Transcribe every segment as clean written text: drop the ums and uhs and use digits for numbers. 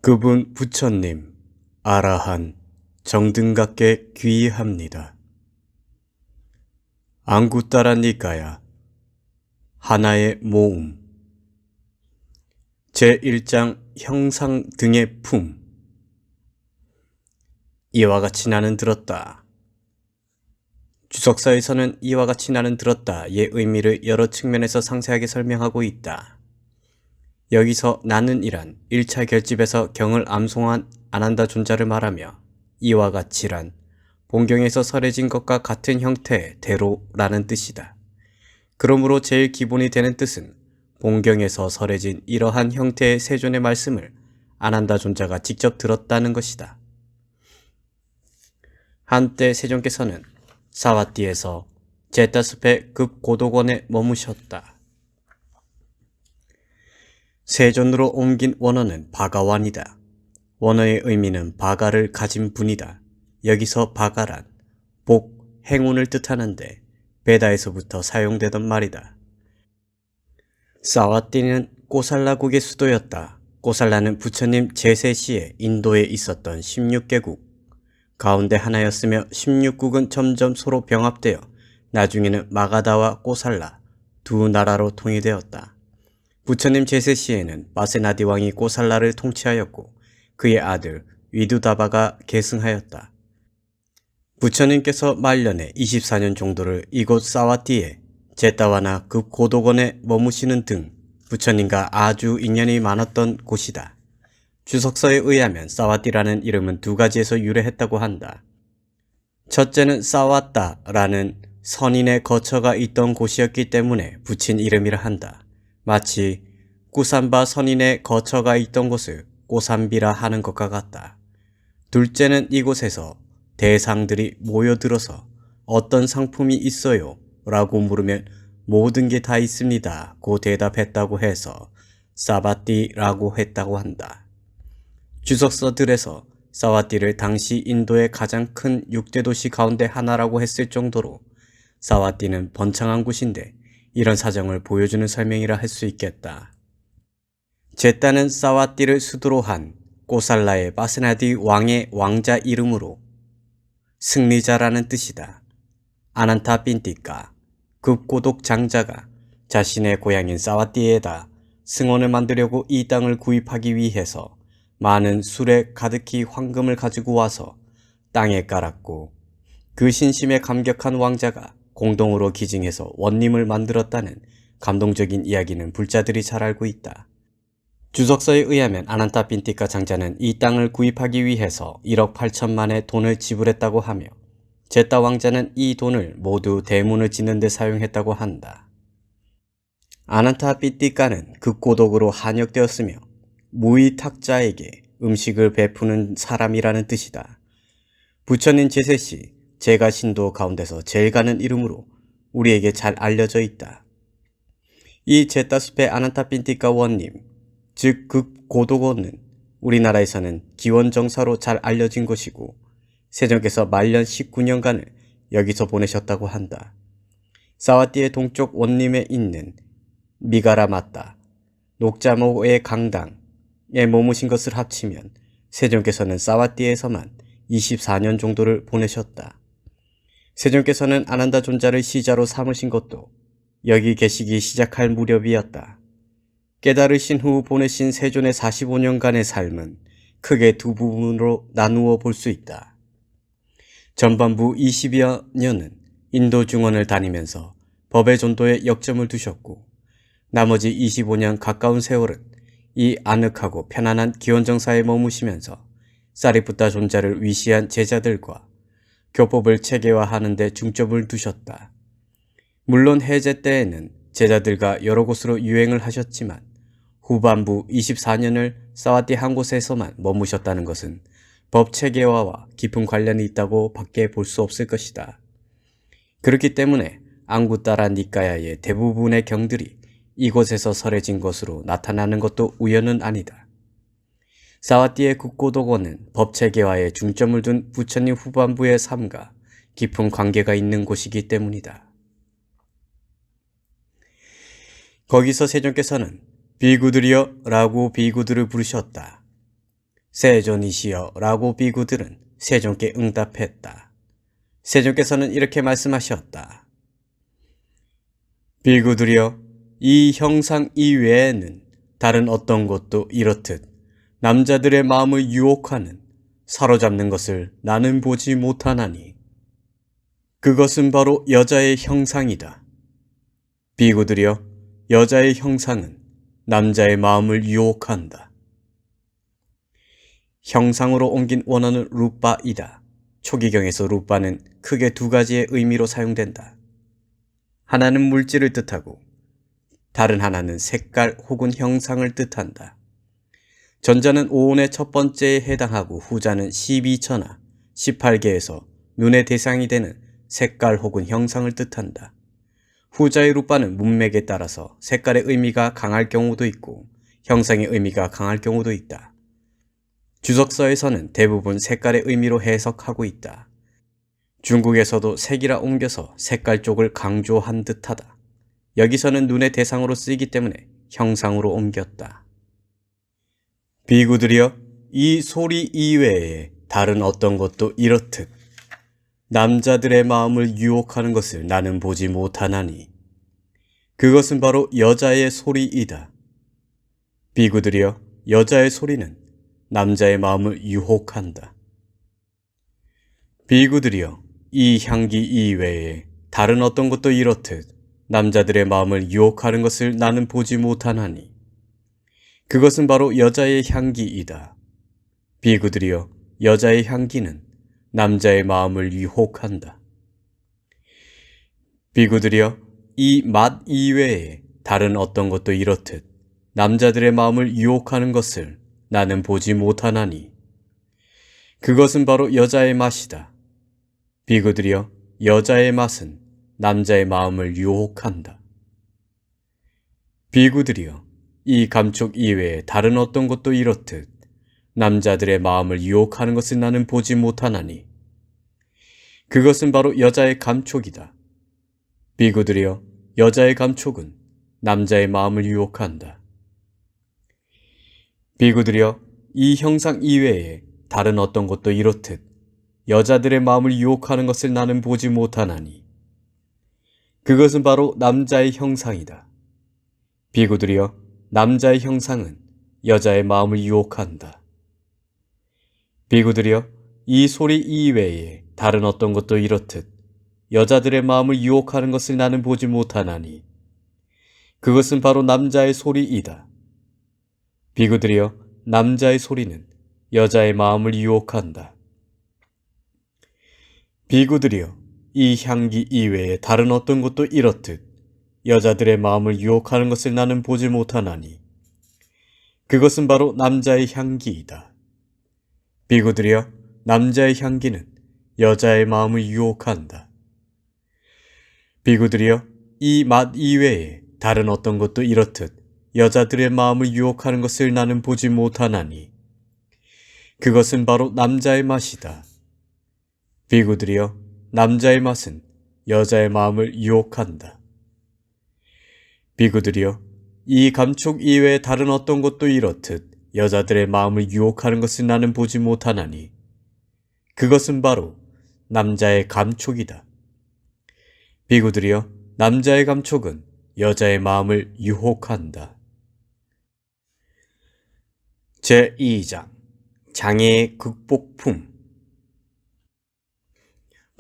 그분 부처님, 아라한, 정등각께 귀의합니다. 안구따라니까야, 하나의 모음. 제1장 형상 등의 품. 이와 같이 나는 들었다. 주석사에서는 이와 같이 나는 들었다의 의미를 여러 측면에서 상세하게 설명하고 있다. 여기서 나는이란 1차 결집에서 경을 암송한 아난다 존자를 말하며 이와 같이란 본경에서 설해진 것과 같은 형태의 대로라는 뜻이다. 그러므로 제일 기본이 되는 뜻은 본경에서 설해진 이러한 형태의 세존의 말씀을 아난다 존자가 직접 들었다는 것이다. 한때 세존께서는 사와띠에서 제타숲의 급고독원에 머무셨다. 세존으로 옮긴 원어는 바가완이다. 원어의 의미는 바가를 가진 분이다. 여기서 바가란 복, 행운을 뜻하는데 베다에서부터 사용되던 말이다. 사와띠는 꼬살라국의 수도였다. 꼬살라는 부처님 제3시에 인도에 있었던 16개국 가운데 하나였으며 16국은 점점 서로 병합되어 나중에는 마가다와 꼬살라 두 나라로 통일되었다. 부처님 제3시에는 마세나디 왕이 꼬살라를 통치하였고 그의 아들 위두다바가 계승하였다. 부처님께서 말년에 24년 정도를 이곳 사와띠에 제타와나 급고독원에 머무시는 등 부처님과 아주 인연이 많았던 곳이다. 주석서에 의하면 사와띠라는 이름은 두 가지에서 유래했다고 한다. 첫째는 사와따라는 선인의 거처가 있던 곳이었기 때문에 붙인 이름이라 한다. 마치 꾸산바 선인의 거처가 있던 곳을 꼬산비라 하는 것과 같다. 둘째는 이곳에서 대상들이 모여들어서 어떤 상품이 있어요? 라고 물으면 모든 게 다 있습니다. 고 대답했다고 해서 사바띠라고 했다고 한다. 주석서들에서 사와띠를 당시 인도의 가장 큰 6대 도시 가운데 하나라고 했을 정도로 사와띠는 번창한 곳인데 이런 사정을 보여주는 설명이라 할 수 있겠다. 제타는 사와띠를 수도로 한 꼬살라의 바스나디 왕의 왕자 이름으로 승리자라는 뜻이다. 아난타 빈티카, 급고독 장자가 자신의 고향인 사와띠에다 승원을 만들려고 이 땅을 구입하기 위해서 많은 술에 가득히 황금을 가지고 와서 땅에 깔았고 그 신심에 감격한 왕자가 공동으로 기증해서 원림을 만들었다는 감동적인 이야기는 불자들이 잘 알고 있다. 주석서에 의하면 아난타 빈티카 장자는 이 땅을 구입하기 위해서 1억 8천만의 돈을 지불했다고 하며 제타 왕자는 이 돈을 모두 대문을 짓는 데 사용했다고 한다. 아난타 빈티카는 극고독으로 한역되었으며 무의탁자에게 음식을 베푸는 사람이라는 뜻이다. 부처님 제3시 제가 신도 가운데서 제일 가는 이름으로 우리에게 잘 알려져 있다. 이 제타숲의 아난타 빈티카 원님, 즉 극고독원은 우리나라에서는 기원정사로 잘 알려진 것이고 세종께서 말년 19년간을 여기서 보내셨다고 한다. 사와띠의 동쪽 원림에 있는 미가라마따, 녹자모의 강당에 머무신 것을 합치면 세종께서는 사와띠에서만 24년 정도를 보내셨다. 세종께서는 아난다 존자를 시자로 삼으신 것도 여기 계시기 시작할 무렵이었다. 깨달으신 후 보내신 세존의 45년간의 삶은 크게 두 부분으로 나누어 볼 수 있다. 전반부 20여 년은 인도 중원을 다니면서 법의 전도에 역점을 두셨고 나머지 25년 가까운 세월은 이 아늑하고 편안한 기원정사에 머무시면서 사리푸타 존자를 위시한 제자들과 교법을 체계화하는 데 중점을 두셨다. 물론 해제 때에는 제자들과 여러 곳으로 유행을 하셨지만 후반부 24년을 사와띠 한 곳에서만 머무셨다는 것은 법 체계화와 깊은 관련이 있다고 밖에 볼 수 없을 것이다. 그렇기 때문에 앙구따라 니까야의 대부분의 경들이 이곳에서 설해진 것으로 나타나는 것도 우연은 아니다. 사와띠의 극고독원은 법 체계화에 중점을 둔 부처님 후반부의 삶과 깊은 관계가 있는 곳이기 때문이다. 거기서 세종께서는 비구들이여 라고 비구들을 부르셨다. 세존이시여 라고 비구들은 세존께 응답했다. 세존께서는 이렇게 말씀하셨다. 비구들이여, 이 형상 이외에는 다른 어떤 것도 이렇듯 남자들의 마음을 유혹하는, 사로잡는 것을 나는 보지 못하나니 그것은 바로 여자의 형상이다. 비구들이여, 여자의 형상은 남자의 마음을 유혹한다. 형상으로 옮긴 원어는 루빠이다. 초기경에서 루빠는 크게 두 가지의 의미로 사용된다. 하나는 물질을 뜻하고 다른 하나는 색깔 혹은 형상을 뜻한다. 전자는 오온의 첫 번째에 해당하고 후자는 12처나 18개에서 눈의 대상이 되는 색깔 혹은 형상을 뜻한다. 후자의 루빠는 문맥에 따라서 색깔의 의미가 강할 경우도 있고 형상의 의미가 강할 경우도 있다. 주석서에서는 대부분 색깔의 의미로 해석하고 있다. 중국에서도 색이라 옮겨서 색깔 쪽을 강조한 듯하다. 여기서는 눈의 대상으로 쓰이기 때문에 형상으로 옮겼다. 비구들이여, 이 소리 이외에 다른 어떤 것도 이렇듯 남자들의 마음을 유혹하는 것을 나는 보지 못하나니 그것은 바로 여자의 소리이다. 비구들이여, 여자의 소리는 남자의 마음을 유혹한다. 비구들이여, 이 향기 이외에 다른 어떤 것도 이렇듯 남자들의 마음을 유혹하는 것을 나는 보지 못하나니 그것은 바로 여자의 향기이다. 비구들이여, 여자의 향기는 남자의 마음을 유혹한다. 비구들이여, 이 맛 이외에 다른 어떤 것도 이렇듯 남자들의 마음을 유혹하는 것을 나는 보지 못하나니 그것은 바로 여자의 맛이다. 비구들이여, 여자의 맛은 남자의 마음을 유혹한다. 비구들이여, 이 감촉 이외에 다른 어떤 것도 이렇듯 남자들의 마음을 유혹하는 것을 나는 보지 못하나니 그것은 바로 여자의 감촉이다. 비구들이여, 여자의 감촉은 남자의 마음을 유혹한다. 비구들이여, 이 형상 이외에 다른 어떤 것도 이렇듯 여자들의 마음을 유혹하는 것을 나는 보지 못하나니 그것은 바로 남자의 형상이다. 비구들이여, 남자의 형상은 여자의 마음을 유혹한다. 비구들이여, 이 소리 이외에 다른 어떤 것도 이렇듯 여자들의 마음을 유혹하는 것을 나는 보지 못하나니 그것은 바로 남자의 소리이다. 비구들이여, 남자의 소리는 여자의 마음을 유혹한다. 비구들이여, 이 향기 이외에 다른 어떤 것도 이렇듯 여자들의 마음을 유혹하는 것을 나는 보지 못하나니 그것은 바로 남자의 향기이다. 비구들이여, 남자의 향기는 여자의 마음을 유혹한다. 비구들이여, 이 맛 이외에 다른 어떤 것도 이렇듯 여자들의 마음을 유혹하는 것을 나는 보지 못하나니 그것은 바로 남자의 맛이다. 비구들이여, 남자의 맛은 여자의 마음을 유혹한다. 비구들이여, 이 감촉 이외에 다른 어떤 것도 이렇듯 여자들의 마음을 유혹하는 것을 나는 보지 못하나니 그것은 바로 남자의 감촉이다. 비구들이여, 남자의 감촉은 여자의 마음을 유혹한다. 제2장 장애의 극복품.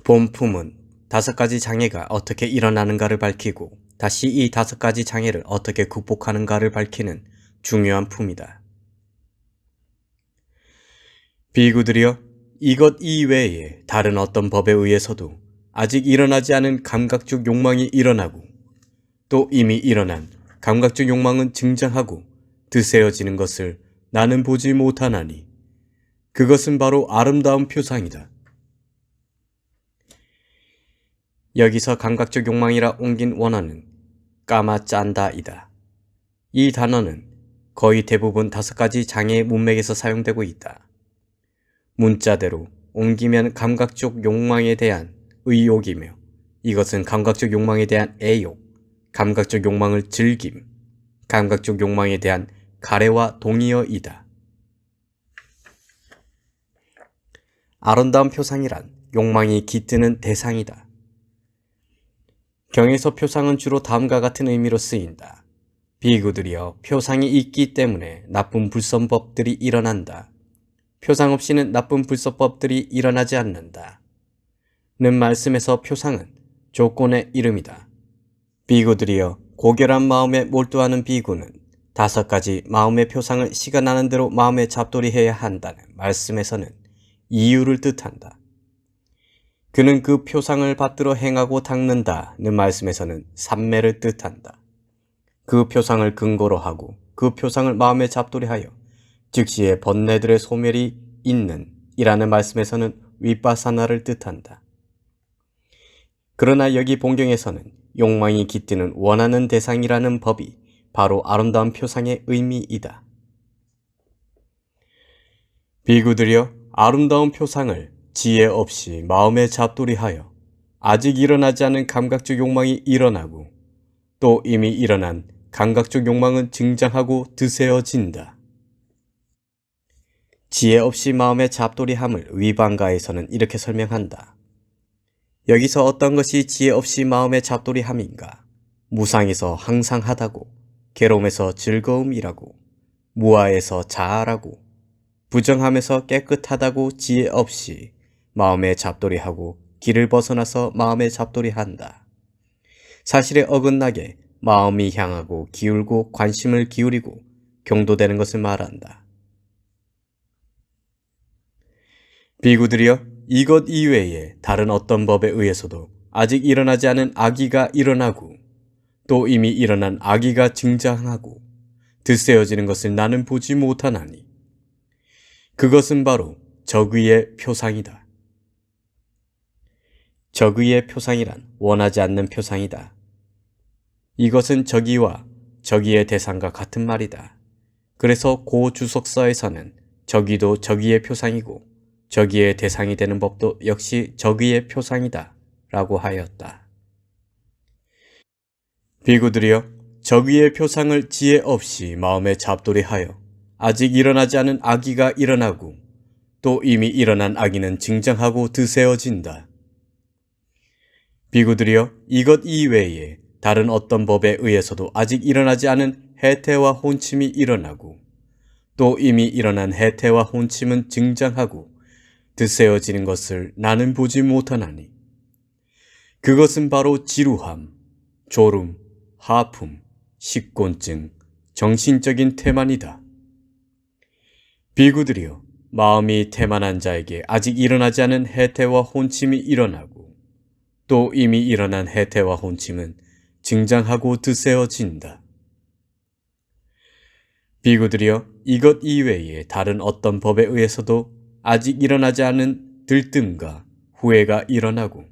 본품은 5가지 장애가 어떻게 일어나는가를 밝히고 다시 이 5가지 장애를 어떻게 극복하는가를 밝히는 중요한 품이다. 비구들이여, 이것 이외에 다른 어떤 법에 의해서도 아직 일어나지 않은 감각적 욕망이 일어나고 또 이미 일어난 감각적 욕망은 증장하고 드세어지는 것을 나는 보지 못하나니 그것은 바로 아름다운 표상이다. 여기서 감각적 욕망이라 옮긴 원어는 까마짠다이다. 이 단어는 거의 대부분 5가지 장애의 문맥에서 사용되고 있다. 문자대로 옮기면 감각적 욕망에 대한 의욕이며 이것은 감각적 욕망에 대한 애욕, 감각적 욕망을 즐김, 감각적 욕망에 대한 가래와 동의어이다. 아름다운 표상이란 욕망이 깃드는 대상이다. 경에서 표상은 주로 다음과 같은 의미로 쓰인다. 비구들이여 표상이 있기 때문에 나쁜 불선법들이 일어난다. 표상 없이는 나쁜 불선법들이 일어나지 않는다. 는 말씀에서 표상은 조건의 이름이다. 비구들이여 고결한 마음에 몰두하는 비구는 5가지 마음의 표상을 시가 나는 대로 마음에 잡돌이해야 한다는 말씀에서는 이유를 뜻한다. 그는 그 표상을 받들어 행하고 닦는다는 말씀에서는 삼매를 뜻한다. 그 표상을 근거로 하고 그 표상을 마음에 잡돌이하여 즉시에 번뇌들의 소멸이 있는 이라는 말씀에서는 위빠사나를 뜻한다. 그러나 여기 본경에서는 욕망이 깃드는 원하는 대상이라는 법이 바로 아름다운 표상의 의미이다. 비구들이여 아름다운 표상을 지혜 없이 마음에 잡돌이하여 아직 일어나지 않은 감각적 욕망이 일어나고 또 이미 일어난 감각적 욕망은 증장하고 드세어진다. 지혜 없이 마음에 잡돌이함을 위반가에서는 이렇게 설명한다. 여기서 어떤 것이 지혜 없이 마음에 잡돌이함인가? 무상에서 항상 하다고, 괴로움에서 즐거움이라고, 무아에서 자아라고, 부정함에서 깨끗하다고 지혜 없이 마음에 잡돌이하고 길을 벗어나서 마음에 잡돌이한다. 사실에 어긋나게 마음이 향하고 기울고 관심을 기울이고 경도되는 것을 말한다. 비구들이여 이것 이외에 다른 어떤 법에 의해서도 아직 일어나지 않은 악의가 일어나고 또 이미 일어난 악의가 증장하고 드세어지는 것을 나는 보지 못하나니 그것은 바로 적의의 표상이다. 적의의 표상이란 원하지 않는 표상이다. 이것은 적의와 적의의 대상과 같은 말이다. 그래서 고 주석서에서는 적의도 적의의 표상이고 적의의 대상이 되는 법도 역시 적의의 표상이다 라고 하였다. 비구들이여 적의의 표상을 지혜 없이 마음에 잡돌이하여 아직 일어나지 않은 악의가 일어나고 또 이미 일어난 악의는 증장하고 드세어진다. 비구들이여 이것 이외에 다른 어떤 법에 의해서도 아직 일어나지 않은 해태와 혼침이 일어나고 또 이미 일어난 해태와 혼침은 증장하고 드세어지는 것을 나는 보지 못하나니 그것은 바로 지루함, 졸음, 하품, 식곤증, 정신적인 태만이다. 비구들이여 마음이 태만한 자에게 아직 일어나지 않은 해태와 혼침이 일어나고 또 이미 일어난 해태와 혼침은 증장하고 드세어진다. 비구들이여 이것 이외에 다른 어떤 법에 의해서도 아직 일어나지 않은 들뜸과 후회가 일어나고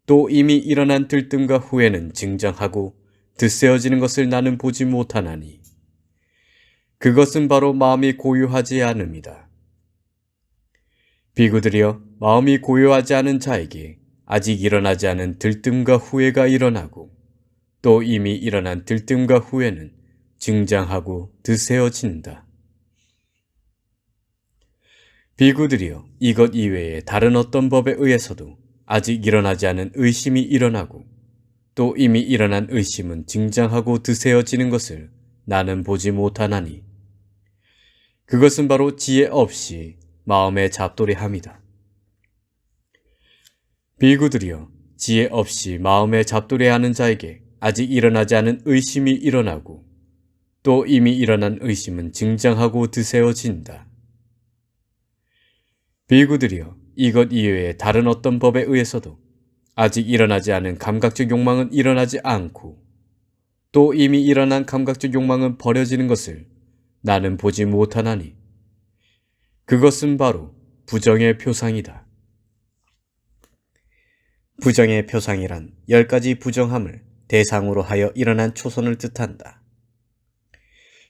또 이미 일어난 들뜸과 후회는 증장하고 드세어지는 것을 나는 보지 못하나니 그것은 바로 마음이 고요하지 않음이다. 비구들이여 마음이 고요하지 않은 자에게 아직 일어나지 않은 들뜸과 후회가 일어나고 또 이미 일어난 들뜸과 후회는 증장하고 드세어진다. 비구들이여 이것 이외에 다른 어떤 법에 의해서도 아직 일어나지 않은 의심이 일어나고 또 이미 일어난 의심은 증장하고 드세어지는 것을 나는 보지 못하나니 그것은 바로 지혜 없이 마음에 잡돌이함이다. 비구들이여 지혜 없이 마음에 잡돌이하는 자에게 아직 일어나지 않은 의심이 일어나고 또 이미 일어난 의심은 증장하고 드세어진다. 비구들이여 이것 이외에 다른 어떤 법에 의해서도 아직 일어나지 않은 감각적 욕망은 일어나지 않고 또 이미 일어난 감각적 욕망은 버려지는 것을 나는 보지 못하나니 그것은 바로 부정의 표상이다. 부정의 표상이란 10가지 부정함을 대상으로 하여 일어난 초선을 뜻한다.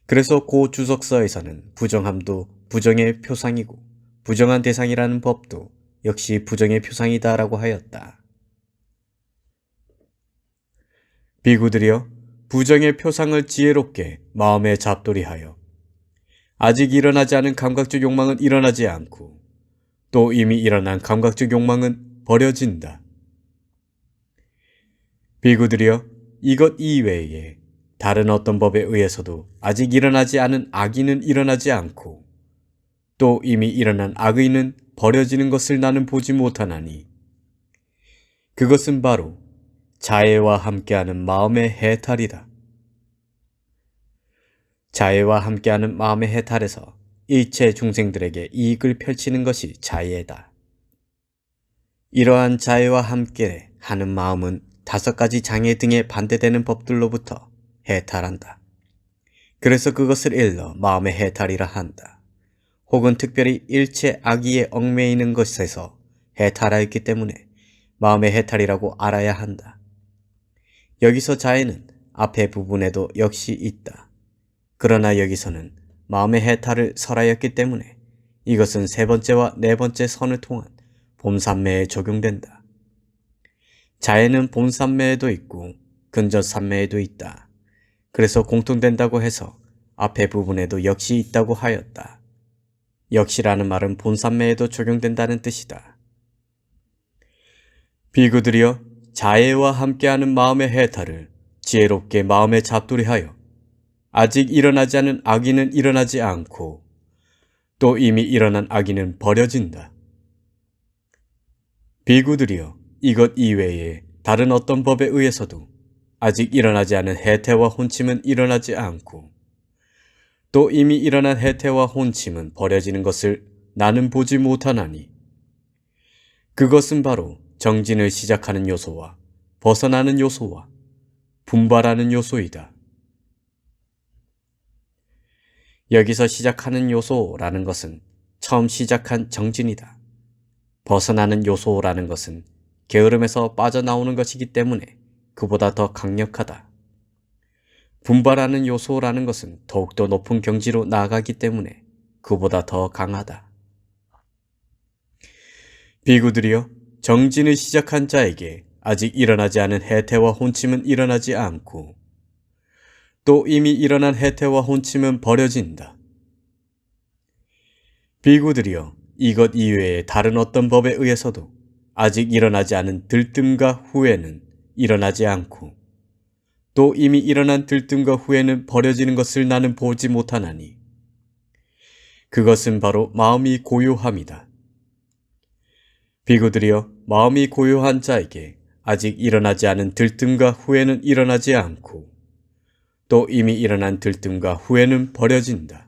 그래서 고 주석서에서는 부정함도 부정의 표상이고 부정한 대상이라는 법도 역시 부정의 표상이다라고 하였다. 비구들이여 부정의 표상을 지혜롭게 마음에 잡돌이하여 아직 일어나지 않은 감각적 욕망은 일어나지 않고 또 이미 일어난 감각적 욕망은 버려진다. 비구들이여, 이것 이외에 다른 어떤 법에 의해서도 아직 일어나지 않은 악의는 일어나지 않고 또 이미 일어난 악의는 버려지는 것을 나는 보지 못하나니 그것은 바로 자애와 함께하는 마음의 해탈이다. 자애와 함께하는 마음의 해탈에서 일체 중생들에게 이익을 펼치는 것이 자애다. 이러한 자애와 함께 하는 마음은 5가지 장애 등에 반대되는 법들로부터 해탈한다. 그래서 그것을 일러 마음의 해탈이라 한다. 혹은 특별히 일체 악의에 얽매이는 것에서 해탈하였기 때문에 마음의 해탈이라고 알아야 한다. 여기서 자애는 앞의 부분에도 역시 있다. 그러나 여기서는 마음의 해탈을 설하였기 때문에 이것은 3번째와 4번째 선을 통한 봄산매에 적용된다. 자애는 봄산매에도 있고 근전산매에도 있다. 그래서 공통된다고 해서 앞의 부분에도 역시 있다고 하였다. 역시라는 말은 봄산매에도 적용된다는 뜻이다. 비구들이여, 자애와 함께하는 마음의 해탈을 지혜롭게 마음에 잡두리하여 아직 일어나지 않은 악의는 일어나지 않고 또 이미 일어난 악의는 버려진다. 비구들이여, 이것 이외에 다른 어떤 법에 의해서도 아직 일어나지 않은 해태와 혼침은 일어나지 않고 또 이미 일어난 해태와 혼침은 버려지는 것을 나는 보지 못하나니 그것은 바로 정진을 시작하는 요소와 벗어나는 요소와 분발하는 요소이다. 여기서 시작하는 요소라는 것은 처음 시작한 정진이다. 벗어나는 요소라는 것은 게으름에서 빠져나오는 것이기 때문에 그보다 더 강력하다. 분발하는 요소라는 것은 더욱더 높은 경지로 나아가기 때문에 그보다 더 강하다. 비구들이여, 정진을 시작한 자에게 아직 일어나지 않은 해태와 혼침은 일어나지 않고 또 이미 일어난 해태와 혼침은 버려진다. 비구들이여, 이것 이외에 다른 어떤 법에 의해서도 아직 일어나지 않은 들뜸과 후회는 일어나지 않고 또 이미 일어난 들뜸과 후회는 버려지는 것을 나는 보지 못하나니 그것은 바로 마음이 고요함이다. 비구들이여, 마음이 고요한 자에게 아직 일어나지 않은 들뜸과 후회는 일어나지 않고 또 이미 일어난 들뜸과 후회는 버려진다.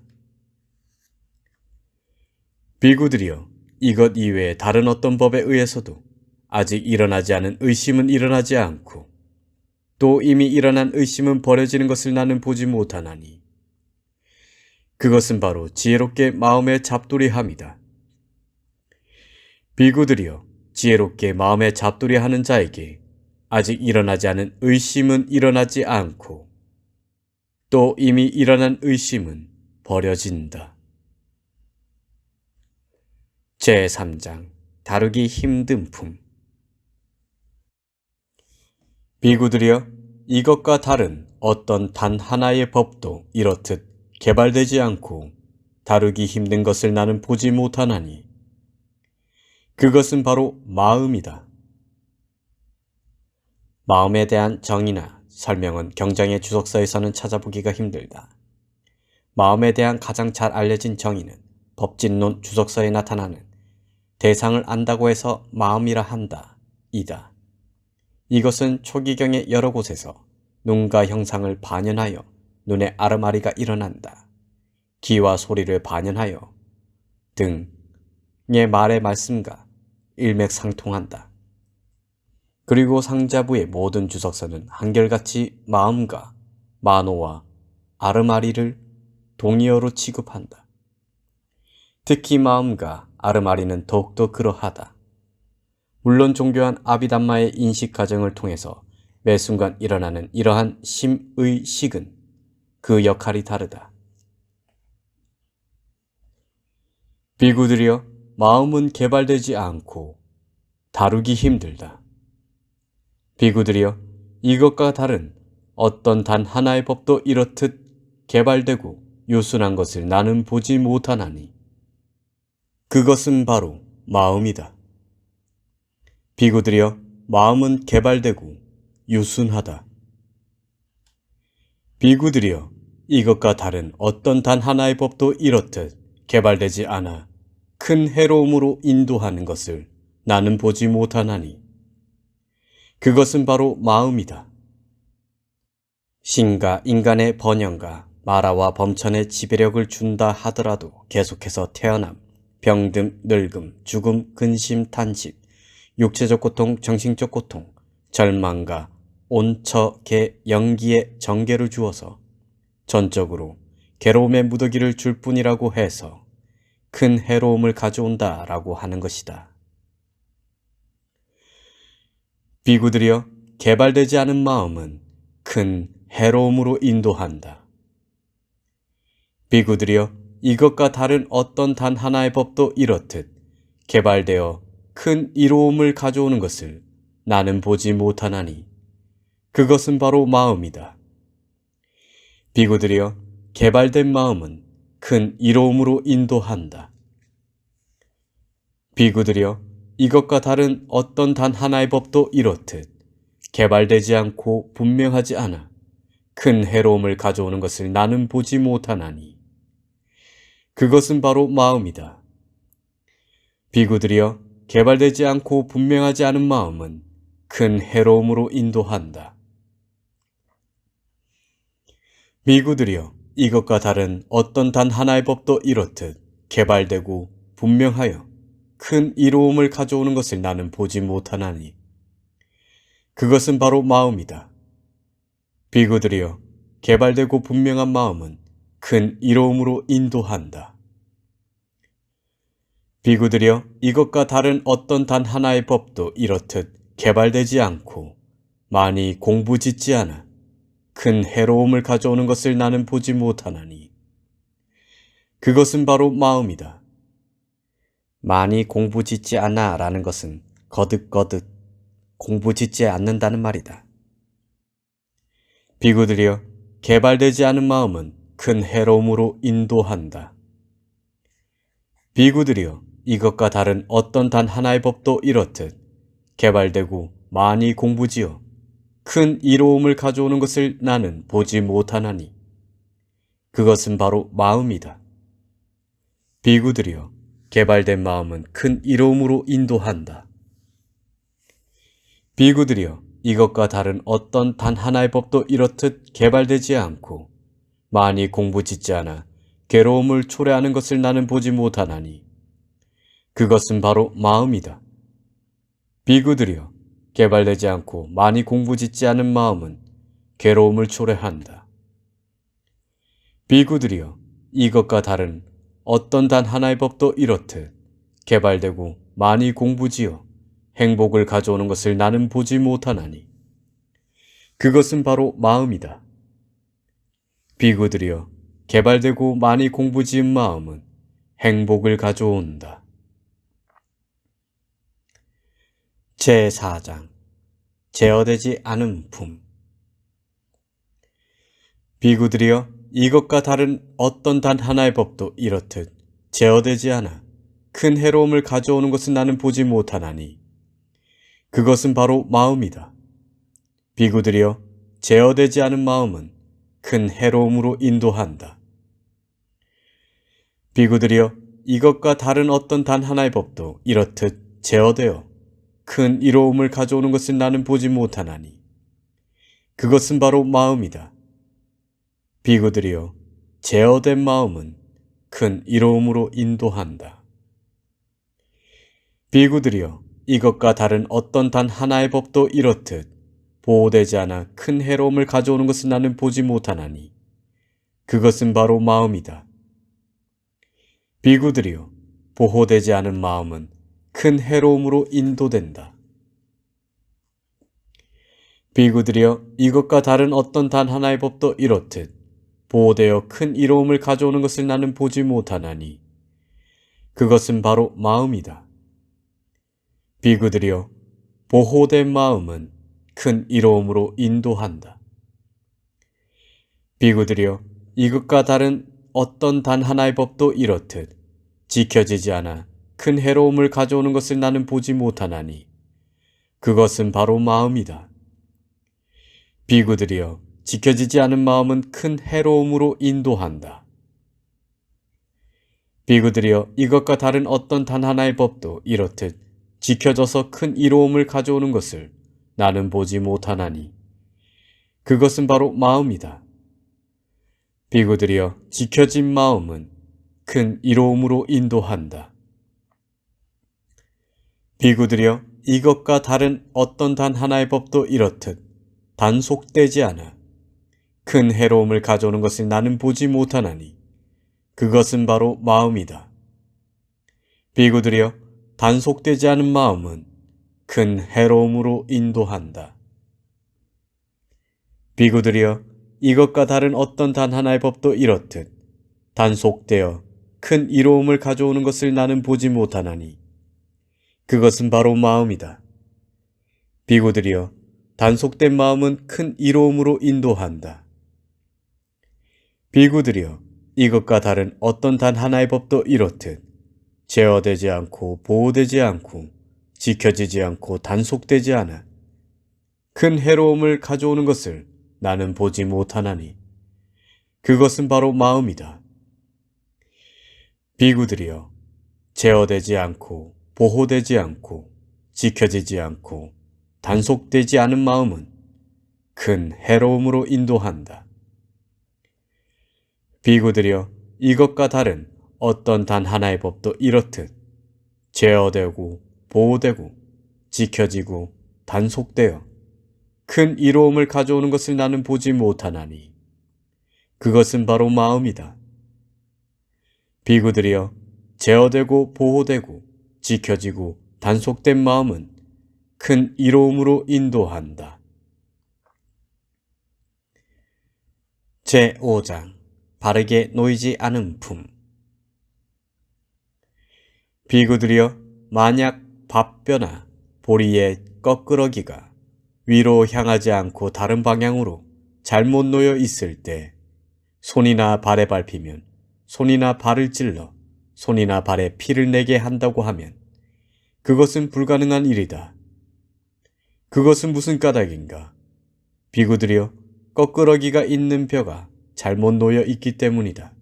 비구들이여, 이것 이외에 다른 어떤 법에 의해서도 아직 일어나지 않은 의심은 일어나지 않고 또 이미 일어난 의심은 버려지는 것을 나는 보지 못하나니 그것은 바로 지혜롭게 마음에 잡두리함이다. 비구들이여, 지혜롭게 마음에 잡두리하는 자에게 아직 일어나지 않은 의심은 일어나지 않고 또 이미 일어난 의심은 버려진다. 제3장 다루기 힘든 품. 비구들이여, 이것과 다른 어떤 단 하나의 법도 이렇듯 개발되지 않고 다루기 힘든 것을 나는 보지 못하나니 그것은 바로 마음이다. 마음에 대한 정의나 설명은 경정의 주석서에서는 찾아보기가 힘들다. 마음에 대한 가장 잘 알려진 정의는 법진론 주석서에 나타나는 대상을 안다고 해서 마음이라 한다 이다. 이것은 초기경의 여러 곳에서 눈과 형상을 반연하여 눈에 아르마리가 일어난다. 귀와 소리를 반연하여 등의 말의 말씀과 일맥상통한다. 그리고 상자부의 모든 주석서는 한결같이 마음과 마노와 아르마리를 동의어로 취급한다. 특히 마음과 아르마리는 더욱더 그러하다. 물론 종교한 아비담마의 인식 과정을 통해서 매 순간 일어나는 이러한 심의식은 그 역할이 다르다. 비구들이여, 마음은 개발되지 않고 다루기 힘들다. 비구들이여, 이것과 다른 어떤 단 하나의 법도 이렇듯 개발되고 유순한 것을 나는 보지 못하나니 그것은 바로 마음이다. 비구들이여, 마음은 개발되고 유순하다. 비구들이여, 이것과 다른 어떤 단 하나의 법도 이렇듯 개발되지 않아 큰 해로움으로 인도하는 것을 나는 보지 못하나니 그것은 바로 마음이다. 신과 인간의 번영과 마라와 범천의 지배력을 준다 하더라도 계속해서 태어남, 병듦, 늙음, 죽음, 근심, 탄식, 육체적 고통, 정신적 고통, 절망과 온처, 개, 영기의 정계를 주어서 전적으로 괴로움의 무더기를 줄 뿐이라고 해서 큰 해로움을 가져온다라고 하는 것이다. 비구들이여, 개발되지 않은 마음은 큰 해로움으로 인도한다. 비구들이여, 이것과 다른 어떤 단 하나의 법도 이렇듯 개발되어 큰 이로움을 가져오는 것을 나는 보지 못하나니 그것은 바로 마음이다. 비구들이여, 개발된 마음은 큰 이로움으로 인도한다. 비구들이여, 이것과 다른 어떤 단 하나의 법도 이렇듯 개발되지 않고 분명하지 않아 큰 해로움을 가져오는 것을 나는 보지 못하나니 그것은 바로 마음이다. 비구들이여, 개발되지 않고 분명하지 않은 마음은 큰 해로움으로 인도한다. 비구들이여, 이것과 다른 어떤 단 하나의 법도 이렇듯 개발되고 분명하여 큰 이로움을 가져오는 것을 나는 보지 못하나니 그것은 바로 마음이다. 비구들이여, 개발되고 분명한 마음은 큰 이로움으로 인도한다. 비구들이여, 이것과 다른 어떤 단 하나의 법도 이렇듯 개발되지 않고 많이 공부짓지 않아 큰 해로움을 가져오는 것을 나는 보지 못하나니 그것은 바로 마음이다. 많이 공부짓지 않아 라는 것은 거듭거듭 공부짓지 않는다는 말이다. 비구들이여, 개발되지 않은 마음은 큰 해로움으로 인도한다. 비구들이여, 이것과 다른 어떤 단 하나의 법도 이렇듯 개발되고 많이 공부지어 큰 이로움을 가져오는 것을 나는 보지 못하나니 그것은 바로 마음이다. 비구들이여, 개발된 마음은 큰 이로움으로 인도한다. 비구들이여, 이것과 다른 어떤 단 하나의 법도 이렇듯 개발되지 않고 많이 공부짓지 않아 괴로움을 초래하는 것을 나는 보지 못하나니 그것은 바로 마음이다. 비구들이여, 개발되지 않고 많이 공부짓지 않은 마음은 괴로움을 초래한다. 비구들이여, 이것과 다른 어떤 단 하나의 법도 이렇듯 개발되고 많이 공부지어 행복을 가져오는 것을 나는 보지 못하나니 그것은 바로 마음이다. 비구들이여, 개발되고 많이 공부지은 마음은 행복을 가져온다. 제4장 제어되지 않은 품. 비구들이여, 이것과 다른 어떤 단 하나의 법도 이렇듯 제어되지 않아 큰 해로움을 가져오는 것은 나는 보지 못하나니 그것은 바로 마음이다. 비구들이여, 제어되지 않은 마음은 큰 해로움으로 인도한다. 비구들이여, 이것과 다른 어떤 단 하나의 법도 이렇듯 제어되어 큰 이로움을 가져오는 것을 나는 보지 못하나니 그것은 바로 마음이다. 비구들이여, 제어된 마음은 큰 이로움으로 인도한다. 비구들이여, 이것과 다른 어떤 단 하나의 법도 이렇듯 보호되지 않아 큰 해로움을 가져오는 것을 나는 보지 못하나니 그것은 바로 마음이다. 비구들이여, 보호되지 않은 마음은 큰 해로움으로 인도된다. 비구들이여, 이것과 다른 어떤 단 하나의 법도 이렇듯 보호되어 큰 이로움을 가져오는 것을 나는 보지 못하나니 그것은 바로 마음이다. 비구들이여, 보호된 마음은 큰 이로움으로 인도한다. 비구들이여, 이것과 다른 어떤 단 하나의 법도 이렇듯 지켜지지 않아 큰 해로움을 가져오는 것을 나는 보지 못하나니 그것은 바로 마음이다. 비구들이여, 지켜지지 않은 마음은 큰 해로움으로 인도한다. 비구들이여, 이것과 다른 어떤 단 하나의 법도 이렇듯 지켜져서 큰 이로움을 가져오는 것을 나는 보지 못하나니 그것은 바로 마음이다. 비구들이여, 지켜진 마음은 큰 이로움으로 인도한다. 비구들이여, 이것과 다른 어떤 단 하나의 법도 이렇듯 단속되지 않아 큰 해로움을 가져오는 것을 나는 보지 못하나니 그것은 바로 마음이다. 비구들이여, 단속되지 않은 마음은 큰 해로움으로 인도한다. 비구들이여, 이것과 다른 어떤 단 하나의 법도 이렇듯 단속되어 큰 이로움을 가져오는 것을 나는 보지 못하나니 그것은 바로 마음이다. 비구들이여, 단속된 마음은 큰 이로움으로 인도한다. 비구들이여, 이것과 다른 어떤 단 하나의 법도 이렇듯 제어되지 않고 보호되지 않고 지켜지지 않고 단속되지 않아 큰 해로움을 가져오는 것을 나는 보지 못하나니 그것은 바로 마음이다. 비구들이여, 제어되지 않고 보호되지 않고 지켜지지 않고 단속되지 않은 마음은 큰 해로움으로 인도한다. 비구들이여, 이것과 다른 어떤 단 하나의 법도 이렇듯 제어되고 보호되고 지켜지고 단속되어 큰 이로움을 가져오는 것을 나는 보지 못하나니 그것은 바로 마음이다. 비구들이여, 제어되고 보호되고 지켜지고 단속된 마음은 큰 이로움으로 인도한다. 제5장 바르게 놓이지 않은 품. 비구들이여, 만약 밥벼나 보리의 꺼끄러기가 위로 향하지 않고 다른 방향으로 잘못 놓여 있을 때 손이나 발에 밟히면 손이나 발을 찔러 손이나 발에 피를 내게 한다고 하면 그것은 불가능한 일이다. 그것은 무슨 까닭인가? 비구들이여, 꺼끄러기가 있는 벼가 잘못 놓여 있기 때문이다.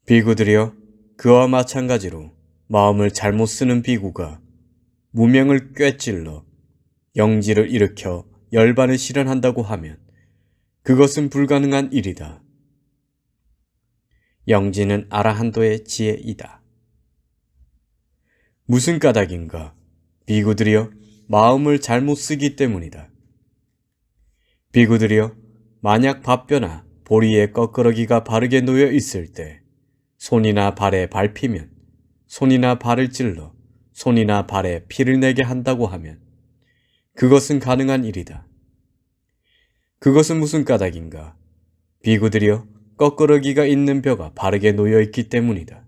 비구들이여, 그와 마찬가지로 마음을 잘못 쓰는 비구가 무명을 꿰찔러 영지를 일으켜 열반을 실현한다고 하면 그것은 불가능한 일이다. 영지는 아라한도의 지혜이다. 무슨 까닭인가? 비구들이여, 마음을 잘못 쓰기 때문이다. 비구들이여, 만약 밥벼나 보리의 꺼끄러기가 바르게 놓여 있을 때 손이나 발에 밟히면 손이나 발을 찔러 손이나 발에 피를 내게 한다고 하면 그것은 가능한 일이다. 그것은 무슨 까닭인가? 비구들이여, 꺼끄러기가 있는 벼가 바르게 놓여 있기 때문이다.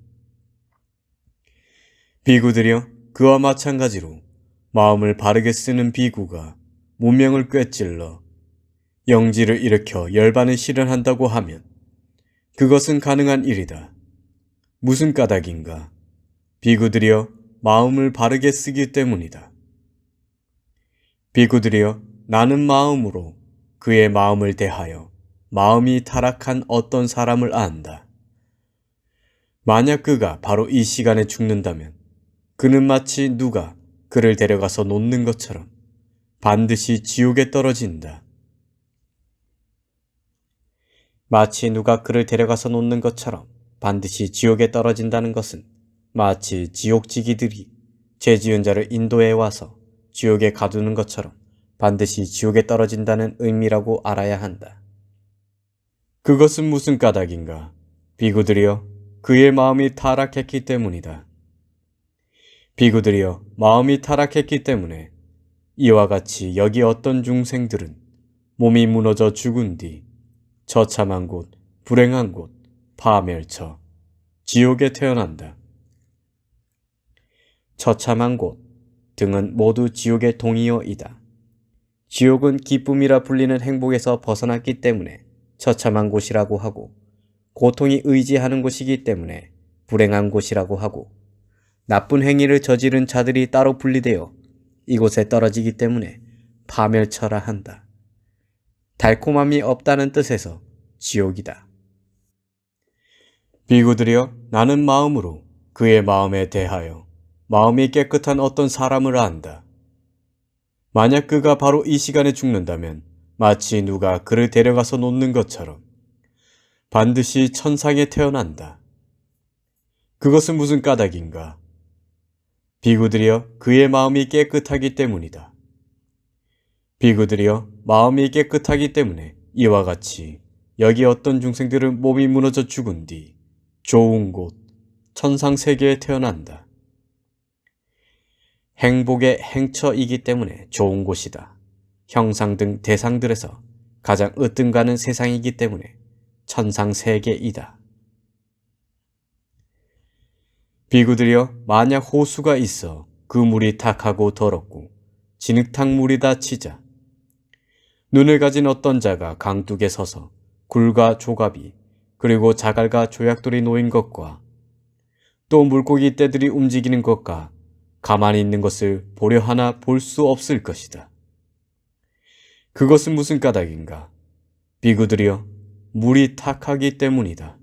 비구들이여, 그와 마찬가지로 마음을 바르게 쓰는 비구가 무명을 꿰찔러 영지를 일으켜 열반을 실현한다고 하면 그것은 가능한 일이다. 무슨 까닭인가? 비구들이여, 마음을 바르게 쓰기 때문이다. 비구들이여, 나는 마음으로 그의 마음을 대하여 마음이 타락한 어떤 사람을 안다. 만약 그가 바로 이 시간에 죽는다면 그는 마치 누가 그를 데려가서 놓는 것처럼 반드시 지옥에 떨어진다. 마치 누가 그를 데려가서 놓는 것처럼 반드시 지옥에 떨어진다는 것은 마치 지옥지기들이 죄 지은 자를 인도해 와서 지옥에 가두는 것처럼 반드시 지옥에 떨어진다는 의미라고 알아야 한다. 그것은 무슨 까닭인가? 비구들이여, 그의 마음이 타락했기 때문이다. 비구들이여, 마음이 타락했기 때문에 이와 같이 여기 어떤 중생들은 몸이 무너져 죽은 뒤 처참한 곳, 불행한 곳, 파멸처, 지옥에 태어난다. 처참한 곳 등은 모두 지옥의 동의어이다. 지옥은 기쁨이라 불리는 행복에서 벗어났기 때문에 처참한 곳이라고 하고 고통이 의지하는 곳이기 때문에 불행한 곳이라고 하고, 나쁜 행위를 저지른 자들이 따로 분리되어 이곳에 떨어지기 때문에 파멸처라 한다. 달콤함이 없다는 뜻에서 지옥이다. 비구들이여, 나는 마음으로 그의 마음에 대하여 마음이 깨끗한 어떤 사람을 안다. 만약 그가 바로 이 시간에 죽는다면 마치 누가 그를 데려가서 놓는 것처럼 반드시 천상에 태어난다. 그것은 무슨 까닭인가? 비구들이여, 그의 마음이 깨끗하기 때문이다. 비구들이여, 마음이 깨끗하기 때문에 이와 같이 여기 어떤 중생들은 몸이 무너져 죽은 뒤 좋은 곳, 천상세계에 태어난다. 행복의 행처이기 때문에 좋은 곳이다. 형상 등 대상들에서 가장 으뜸가는 세상이기 때문에 천상세계이다. 비구들이여, 만약 호수가 있어 그 물이 탁하고 더럽고 진흙탕 물이다 치자. 눈을 가진 어떤 자가 강둑에 서서 굴과 조갑이 그리고 자갈과 조약돌이 놓인 것과 또 물고기 떼들이 움직이는 것과 가만히 있는 것을 보려 하나 볼 수 없을 것이다. 그것은 무슨 까닭인가? 비구들이여, 물이 탁하기 때문이다.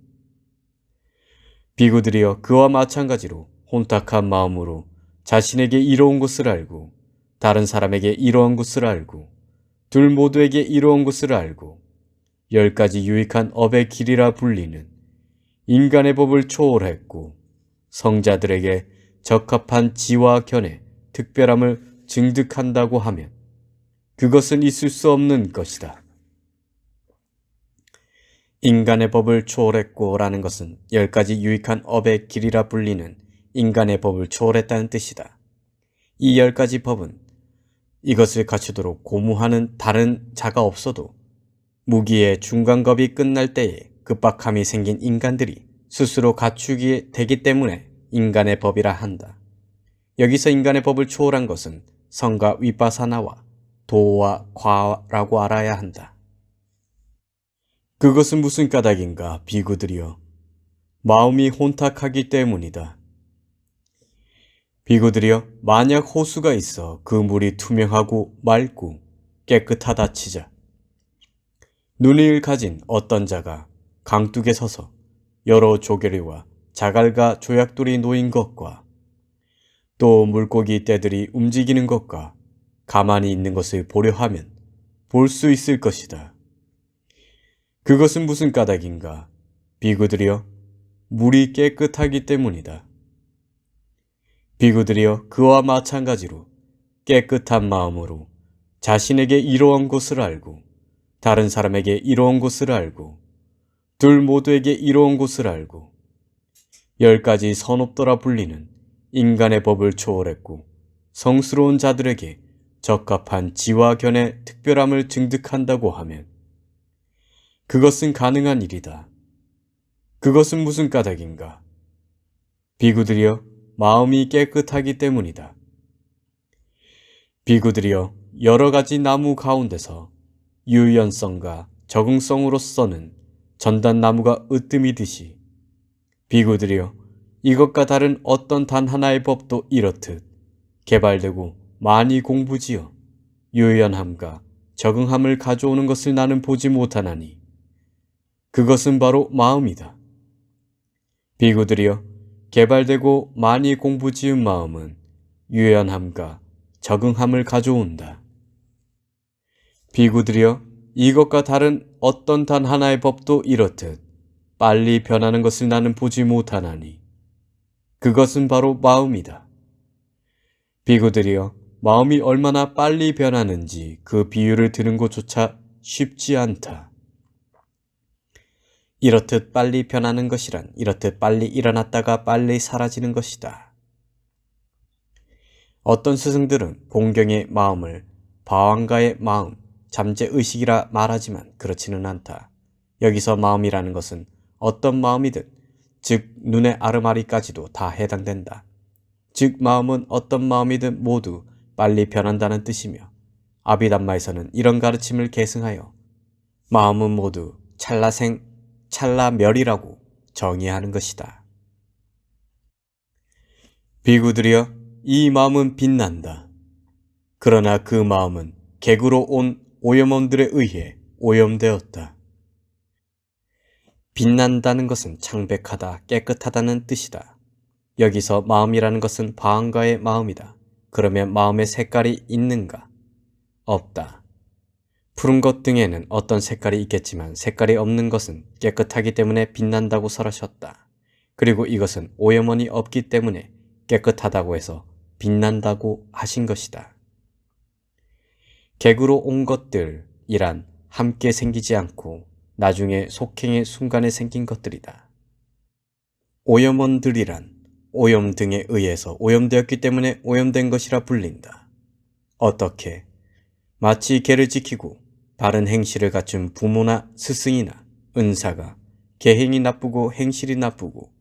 비구들이여, 그와 마찬가지로 혼탁한 마음으로 자신에게 이로운 것을 알고 다른 사람에게 이로운 것을 알고 둘 모두에게 이로운 것을 알고 10가지 유익한 업의 길이라 불리는 인간의 법을 초월했고 성자들에게 적합한 지와 견해, 특별함을 증득한다고 하면 그것은 있을 수 없는 것이다. 인간의 법을 초월했고 라는 것은 10가지 유익한 업의 길이라 불리는 인간의 법을 초월했다는 뜻이다. 이 10가지 법은 이것을 갖추도록 고무하는 다른 자가 없어도 무기의 중간겁이 끝날 때에 급박함이 생긴 인간들이 스스로 갖추게 되기 때문에 인간의 법이라 한다. 여기서 인간의 법을 초월한 것은 성과 위파사나와 도와 과라고 알아야 한다. 그것은 무슨 까닭인가? 비구들이여, 마음이 혼탁하기 때문이다. 비구들이여, 만약 호수가 있어 그 물이 투명하고 맑고 깨끗하다 치자. 눈을 가진 어떤 자가 강둑에 서서 여러 조개류와 자갈과 조약돌이 놓인 것과 또 물고기 떼들이 움직이는 것과 가만히 있는 것을 보려 하면 볼 수 있을 것이다. 그것은 무슨 까닭인가? 비구들이여, 물이 깨끗하기 때문이다. 비구들이여, 그와 마찬가지로 깨끗한 마음으로 자신에게 이로운 것을 알고 다른 사람에게 이로운 것을 알고 둘 모두에게 이로운 것을 알고 10가지 선업도라 불리는 인간의 법을 초월했고 성스러운 자들에게 적합한 지와 견해 특별함을 증득한다고 하면 그것은 가능한 일이다. 그것은 무슨 까닭인가? 비구들이여, 마음이 깨끗하기 때문이다. 비구들이여, 여러 가지 나무 가운데서 유연성과 적응성으로서는 전단나무가 으뜸이듯이 비구들이여, 이것과 다른 어떤 단 하나의 법도 이렇듯 개발되고 많이 공부지어 유연함과 적응함을 가져오는 것을 나는 보지 못하나니 그것은 바로 마음이다. 비구들이여, 개발되고 많이 공부지은 마음은 유연함과 적응함을 가져온다. 비구들이여, 이것과 다른 어떤 단 하나의 법도 이렇듯 빨리 변하는 것을 나는 보지 못하나니 그것은 바로 마음이다. 비구들이여, 마음이 얼마나 빨리 변하는지 그 비유를 드는 것조차 쉽지 않다. 이렇듯 빨리 변하는 것이란 이렇듯 빨리 일어났다가 빨리 사라지는 것이다. 어떤 스승들은 본경의 마음을 바왕가의 마음, 잠재의식이라 말하지만 그렇지는 않다. 여기서 마음이라는 것은 어떤 마음이든 즉 눈의 아르마리까지도 다 해당된다. 즉 마음은 어떤 마음이든 모두 빨리 변한다는 뜻이며 아비담마에서는 이런 가르침을 계승하여 마음은 모두 찰나생, 찰나멸이라고 정의하는 것이다. 비구들이여, 이 마음은 빛난다. 그러나 그 마음은 객으로 온 오염원들에 의해 오염되었다. 빛난다는 것은 창백하다, 깨끗하다는 뜻이다. 여기서 마음이라는 것은 바한가의 마음이다. 그러면 마음의 색깔이 있는가? 없다. 푸른 것 등에는 어떤 색깔이 있겠지만 색깔이 없는 것은 깨끗하기 때문에 빛난다고 설하셨다. 그리고 이것은 오염원이 없기 때문에 깨끗하다고 해서 빛난다고 하신 것이다. 객으로 온 것들이란 함께 생기지 않고 나중에 속행의 순간에 생긴 것들이다. 오염원들이란 오염 등에 의해서 오염되었기 때문에 오염된 것이라 불린다. 어떻게? 마치 계를 지키고 바른 행실을 갖춘 부모나 스승이나 은사가 계행이 나쁘고 행실이 나쁘고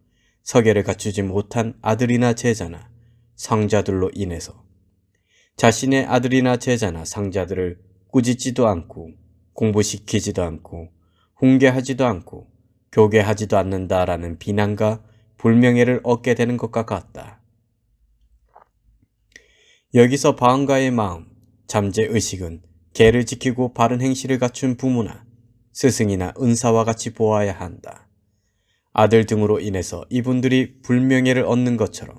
서계를 갖추지 못한 아들이나 제자나 상자들로 인해서 자신의 아들이나 제자나 상자들을 꾸짖지도 않고 공부시키지도 않고 훈계하지도 않고 교계하지도 않는다라는 비난과 불명예를 얻게 되는 것과 같다. 여기서 바한가의 마음, 잠재의식은 계를 지키고 바른 행실을 갖춘 부모나 스승이나 은사와 같이 보아야 한다. 아들 등으로 인해서 이분들이 불명예를 얻는 것처럼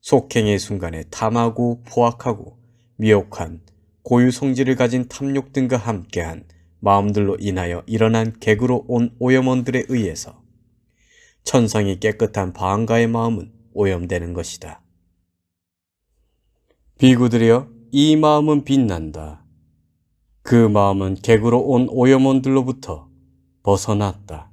속행의 순간에 탐하고 포악하고 미혹한 고유 성질을 가진 탐욕 등과 함께한 마음들로 인하여 일어난 객으로 온 오염원들에 의해서 천성이 깨끗한 바한가의 마음은 오염되는 것이다. 비구들이여, 이 마음은 빛난다. 그 마음은 객으로 온 오염원들로부터 벗어났다.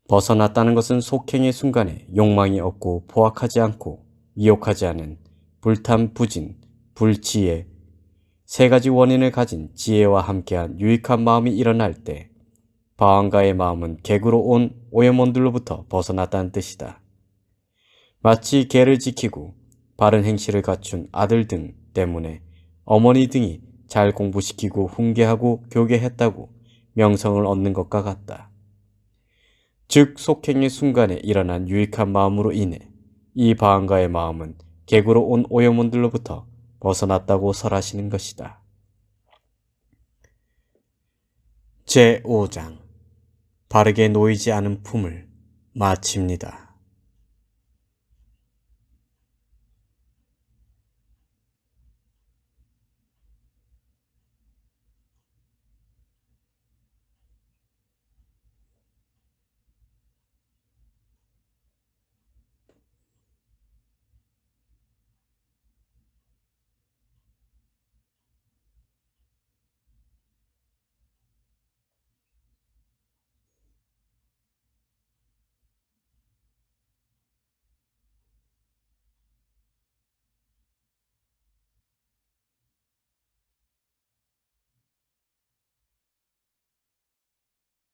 벗어났다는 것은 속행의 순간에 욕망이 없고 포악하지 않고 미혹하지 않은 불탐, 부진, 불지혜, 세 가지 원인을 가진 지혜와 함께한 유익한 마음이 일어날 때 바한가의 마음은 객으로 온 오염원들로부터 벗어났다는 뜻이다. 마치 계를 지키고 바른 행실을 갖춘 아들 등 때문에 어머니 등이 잘 공부시키고 훈계하고 교계했다고 명성을 얻는 것과 같다. 즉 속행의 순간에 일어난 유익한 마음으로 인해 이 바한가의 마음은 객으로 온 오염원들로부터 벗어났다고 설하시는 것이다. 제5장 바르게 놓이지 않은 품을 마칩니다.